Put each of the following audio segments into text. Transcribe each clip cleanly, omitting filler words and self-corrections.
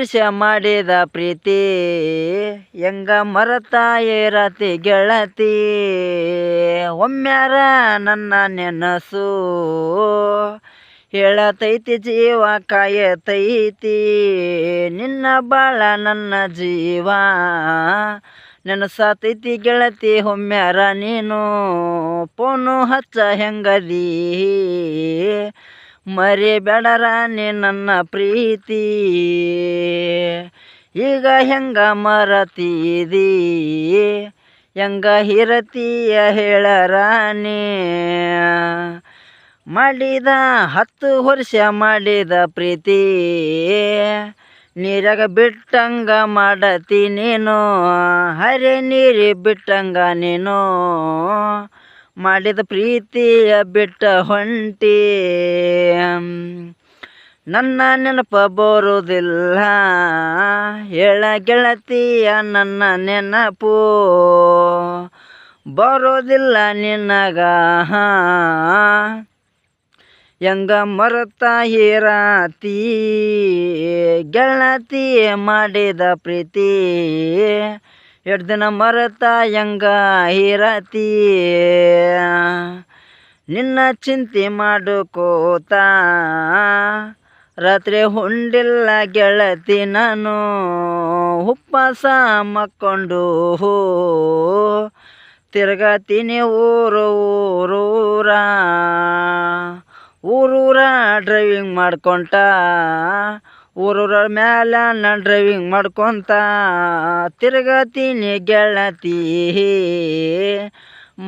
ವರ್ಷ ಮಾಡಿದ ಪ್ರೀತಿ ಹೆಂಗ ಮರತಾ ಇರತಿ ಗೆಳತಿ. ಒಮ್ಮ್ಯಾರ ನನ್ನ ನೆನಸು ಹೇಳತೈತಿ ಜೀವ ಕಾಯತೈತಿ. ನಿನ್ನ ಬಾಳ ನನ್ನ ಜೀವ ನೆನಸಾತೈತಿ ಗೆಳತಿ. ಒಮ್ಮ್ಯಾರ ನೀನು ಫೋನು ಹಚ್ಚ ಹೆಂಗದೀ, ಮರಿಬೇಡರ ನೀ ನನ್ನ ಪ್ರೀತಿ. ಈಗ ಹೆಂಗ ಮರತೀದಿ, ಹೆಂಗ ಇರತೀಯ ಹೇಳರಾಣಿ. ಮಾಡಿದ 10 ವರ್ಷ ಮಾಡಿದ ಪ್ರೀತಿ ನೀರಾಗ ಬಿಟ್ಟಂಗ ಮಾಡತಿ ನೀನು. ಹರೆ ನೀರಿ ಬಿಟ್ಟಂಗ ನೀನು ಮಾಡಿದ ಪ್ರೀತಿಯ ಬಿಟ್ಟ ಹೊಂಟಿ. ನನ್ನ ನೆನಪ ಬರೋದಿಲ್ಲ ಹೇಳ ಗೆಳತಿಯ, ನನ್ನ ನೆನಪು ಬರೋದಿಲ್ಲ ನಿನಗ. ಹೆಂಗ ಮರತಾ ಇರತಿ ಗೆಳತಿ ಮಾಡಿದ ಪ್ರೀತಿ. ಎರಡು ದಿನ ಮರತಾ ಹೆಂಗ ಇರತಿ. ನಿನ್ನ ಚಿಂತೆ ಮಾಡುಕೋತ ರಾತ್ರಿ ಉಂಡಿಲ್ಲ ಗೆಳತಿ ನಾನು. ಉಪವಾಸ ಮಕ್ಕೊಂಡು ತಿರ್ಗತೀನಿ ಊರೂರ ಡ್ರೈವಿಂಗ್ ಮಾಡ್ಕೊಂತ. ಊರೂರ ಮ್ಯಾಲ ನಾನು ಡ್ರೈವಿಂಗ್ ಮಾಡ್ಕೊತ ತಿರ್ಗತೀನಿ ಗೆಳತಿ.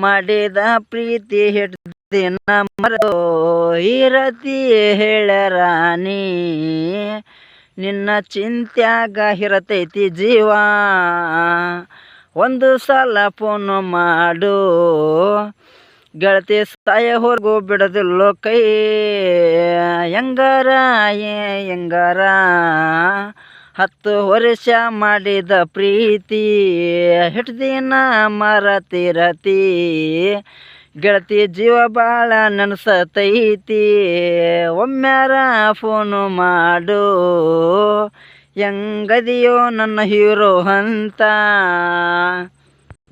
ಮಾಡಿದ ಪ್ರೀತಿ ಹಿಡ್ದಿನ ಮರೋ ಇರತಿ ಹೇಳರಾಣಿ. ನಿನ್ನ ಚಿಂತ್ಯಾಗ ಇರತೈತಿ ಜೀವ. ಒಂದು ಸಲ ಫೋನು ಮಾಡು ಗೆಳತಿ, ಸಾಯೋವರೆಗೂ ಬಿಡೋದಿಲ್ಲೋ ಕೈ. ಹೆಂಗಾರ 10 ವರ್ಷ ಮಾಡಿದ ಪ್ರೀತಿ ಹಿಡ್ದಿನ ಮರತಿರತಿ ಗೆಳತಿ. ಜೀವ ಭಾಳ ನೆನಸತೈತಿ. ಒಮ್ಮ್ಯಾರ ಫೋನು ಮಾಡು ಹೆಂಗದಿಯೋ ನನ್ನ ಹೀರೋ ಅಂತ.